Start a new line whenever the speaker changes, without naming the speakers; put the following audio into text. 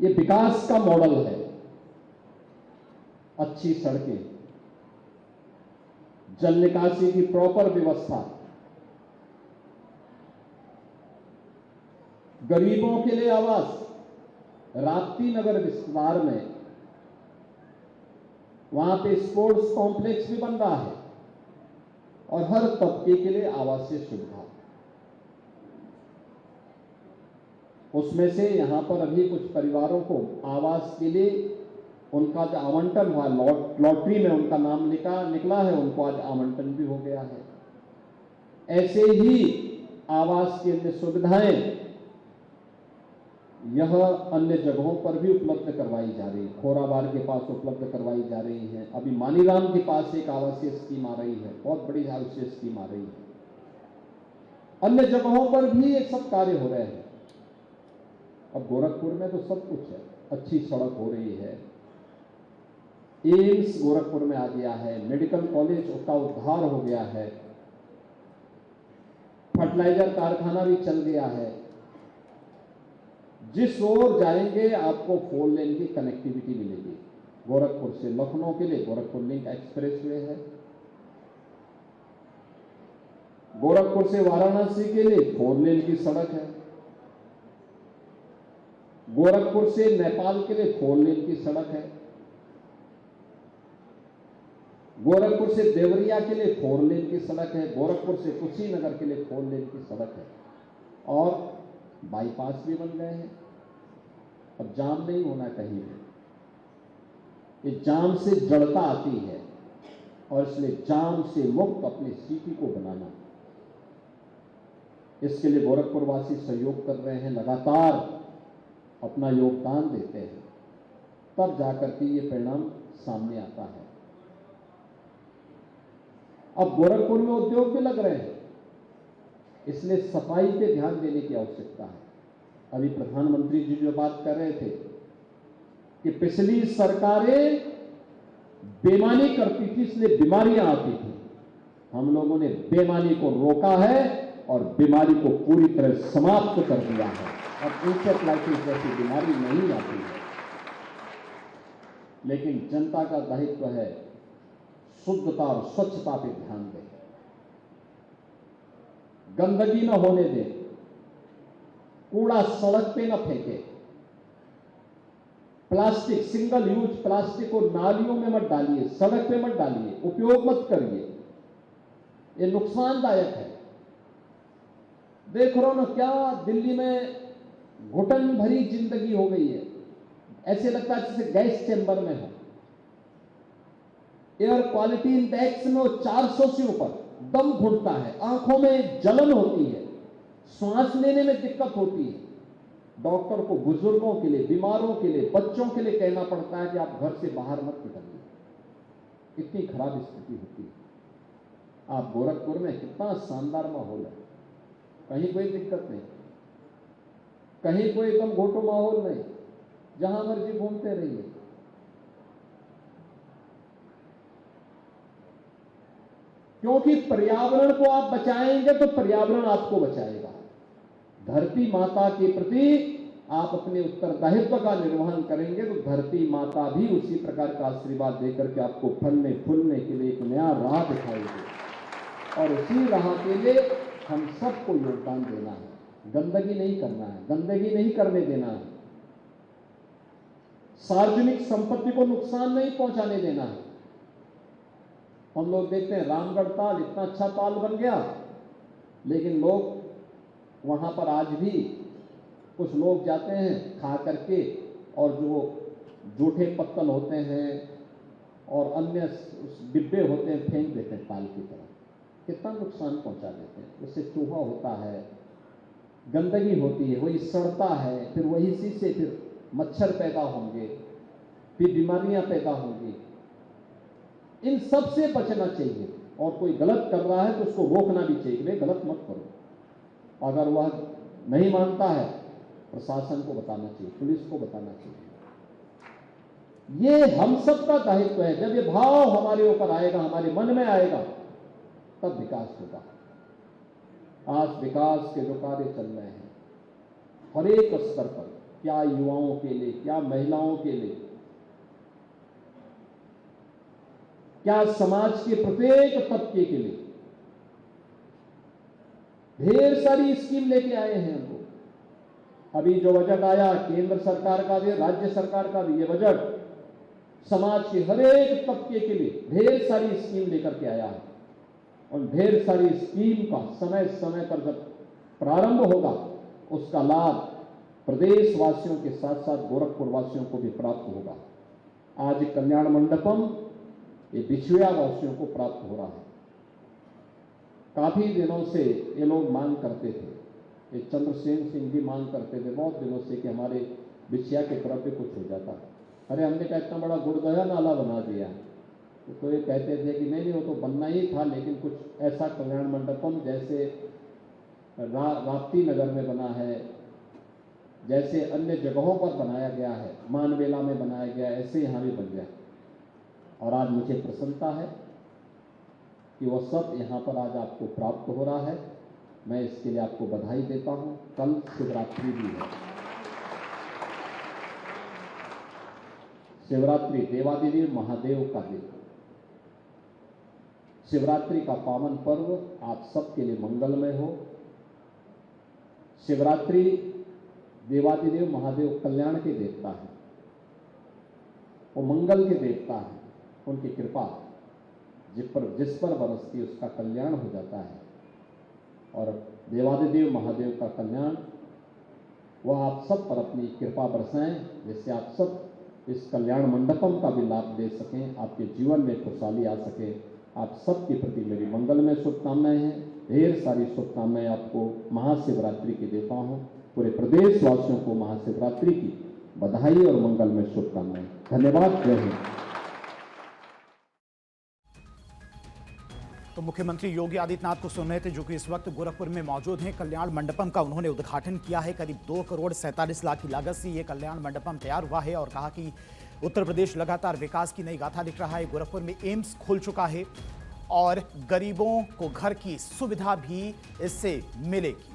ये विकास का मॉडल है। अच्छी सड़कें, जल निकासी की प्रॉपर व्यवस्था, गरीबों के लिए आवास। राप्ती नगर विस्तार में वहां पे स्पोर्ट्स कॉम्प्लेक्स भी बन रहा है और हर तबके के लिए आवासीय सुविधा। उसमें से यहां पर अभी कुछ परिवारों को आवास के लिए उनका जो आवंटन हुआ, लॉटरी में उनका नाम निकला है, उनको आज आवंटन भी हो गया है। ऐसे ही आवास की अन्य सुविधाएं यह अन्य जगहों पर भी उपलब्ध करवाई जा रही है। खोराबार के पास उपलब्ध करवाई जा रही है। अभी मानीराम के पास एक आवासीय स्कीम आ रही है, बहुत बड़ी आवासीय स्कीम आ रही है। अन्य जगहों पर भी ये सब कार्य हो रहे हैं। अब गोरखपुर में तो सब कुछ है। अच्छी सड़क हो रही है, एम्स गोरखपुर में आ गया है, मेडिकल कॉलेज का उद्धार हो गया है, फर्टिलाइजर कारखाना भी चल गया है। जिस ओर जाएंगे आपको 4 लेन की कनेक्टिविटी मिलेगी। गोरखपुर से लखनऊ के लिए गोरखपुर लिंक एक्सप्रेसवे है, गोरखपुर से वाराणसी के लिए 4 लेन की सड़क है, गोरखपुर से नेपाल के लिए 4 लेन की सड़क है, गोरखपुर से देवरिया के लिए 4 लेन की सड़क है, गोरखपुर से कुशीनगर के लिए 4 लेन की सड़क है और बाईपास भी बन गए हैं। अब जाम नहीं होना कहीं भी। ये जाम से जड़ता आती है और इसलिए जाम से मुक्त अपनी सिटी को बनाना, इसके लिए गोरखपुर वासी सहयोग कर रहे हैं, लगातार अपना योगदान देते हैं, तब जाकर के ये परिणाम सामने आता है। अब गोरखपुर में उद्योग भी लग रहे हैं, इसलिए सफाई पे ध्यान देने की आवश्यकता है। अभी प्रधानमंत्री जी जो बात कर रहे थे कि पिछली सरकारें बेईमानी करती थी इसलिए बीमारियां आती थी, हम लोगों ने बेईमानी को रोका है और बीमारी को पूरी तरह समाप्त कर दिया है। अब इंसेफ्लाइटिस जैसी बीमारी नहीं आती है। लेकिन जनता का दायित्व है शुद्धता और स्वच्छता पे ध्यान दें, गंदगी न होने दें, कूड़ा सड़क पे न फेंके, प्लास्टिक, सिंगल यूज प्लास्टिक को नालियों में मत डालिए, सड़क पे मत डालिए, उपयोग मत करिए, ये नुकसानदायक है। देख रहे हो ना क्या दिल्ली में घुटन भरी जिंदगी हो गई है, ऐसे लगता है जैसे गैस चैम्बर में हो। एयर क्वालिटी इंडेक्स में 400 से ऊपर, दम घुटता है, आंखों में जलन होती है, सांस लेने में दिक्कत होती है। डॉक्टर को बुजुर्गों के लिए, बीमारों के लिए, बच्चों के लिए कहना पड़ता है कि आप घर से बाहर मत निकलिए। इतनी खराब स्थिति होती है। आप गोरखपुर में कितना शानदार माहौल है, कहीं कोई दिक्कत नहीं, कहीं कोई एकदम घोटो माहौल नहीं, जहां मर्जी घूमते रहिए। क्योंकि पर्यावरण को आप बचाएंगे तो पर्यावरण आपको बचाएगा। धरती माता के प्रति आप अपने उत्तरदायित्व का निर्वहन करेंगे तो धरती माता भी उसी प्रकार का आशीर्वाद देकर के आपको फलने फूलने के लिए एक नया राह दिखाएगी। और उसी राह के लिए हम सबको योगदान देना है। गंदगी नहीं करना है, गंदगी नहीं करने देना है, सार्वजनिक संपत्ति को नुकसान नहीं पहुंचाने देना है। हम लोग देखते हैं रामगढ़ ताल इतना अच्छा ताल बन गया, लेकिन लोग वहां पर आज भी कुछ लोग जाते हैं खा करके और जो जूठे पत्तल होते हैं और अन्य डिब्बे होते हैं फेंक देते हैं ताल की तरफ। कितना नुकसान पहुंचा देते हैं। उससे चूहा होता है, गंदगी होती है, वही सड़ता है, फिर वही से फिर मच्छर पैदा होंगे, फिर बीमारियां पैदा होंगी। इन सब से बचना चाहिए और कोई गलत कर रहा है तो उसको रोकना भी चाहिए, वे गलत मत करो। अगर वह नहीं मानता है प्रशासन को बताना चाहिए, पुलिस को बताना चाहिए। ये हम सब का दायित्व है। जब ये भाव हमारे ऊपर आएगा, हमारे मन में आएगा, तब विकास होगा। आज विकास के जो कार्य चल रहे हैं हर एक स्तर पर, क्या युवाओं के लिए, क्या महिलाओं के लिए, क्या समाज के प्रत्येक तबके के लिए ढेर सारी स्कीम लेके आए हैं हम लोग। अभी जो बजट आया केंद्र सरकार का भी, राज्य सरकार का भी, ये बजट समाज के हर एक तबके के लिए ढेर सारी स्कीम लेकर के आया है। और ढेर सारी स्कीम का समय समय पर जब प्रारंभ होगा उसका लाभ प्रदेश वासियों के साथ साथ गोरखपुर वासियों को भी प्राप्त होगा। आज कल्याण मंडपम ये बिछुआ वासियों को प्राप्त हो रहा है। काफी दिनों से ये लोग मांग करते थे, ये चंद्रसेन सिंह भी मांग करते थे बहुत दिनों से कि हमारे बिछिया के तरफ भी कुछ हो जाता। अरे हमने कहा इतना बड़ा गुड़गया नाला बना दिया, तो ये कहते थे कि नहीं वो तो बनना ही था, लेकिन कुछ ऐसा कल्याण मंडपम जैसे राप्ती नगर में बना है, जैसे अन्य जगहों पर बनाया गया है, मानवेला में बनाया गया, ऐसे यहाँ भी बन गया। और आज मुझे प्रसन्नता है कि वह सब यहाँ पर आज आपको प्राप्त हो रहा है। मैं इसके लिए आपको बधाई देता हूँ। कल शिवरात्रि भी है। शिवरात्रि देवादिदेव महादेव का दिन, शिवरात्रि का पावन पर्व आप सबके लिए मंगलमय हो। शिवरात्रि देवादिदेव महादेव कल्याण के देवता हैं, वो मंगल के देवता हैं। उनकी कृपा जिस पर बरसती उसका कल्याण हो जाता है। और देवादिदेव महादेव का कल्याण वह आप सब पर अपनी कृपा बरसाएं, जिससे आप सब इस कल्याण मंडपम का भी लाभ ले सकें, आपके जीवन में खुशहाली आ सके। आप सबके प्रति मेरी मंगलमय शुभकामनाएं हैं। ढेर सारी शुभकामनाएं आपको महाशिवरात्रि की देता हूं। पूरे प्रदेश वासियों को महाशिवरात्रि की बधाई और मंगलमय शुभकामनाएं। धन्यवाद। जय हिंद।
तो मुख्यमंत्री योगी आदित्यनाथ को सुन रहे थे, जो कि इस वक्त गोरखपुर में मौजूद हैं। कल्याण मंडपम का उन्होंने उद्घाटन किया है। करीब 2 करोड़ 47 लाख की लागत से ये कल्याण मंडपम तैयार हुआ है और कहा कि उत्तर प्रदेश लगातार विकास की नई गाथा लिख रहा है। गोरखपुर में एम्स खुल चुका है और गरीबों को घर की सुविधा भी इससे मिलेगी।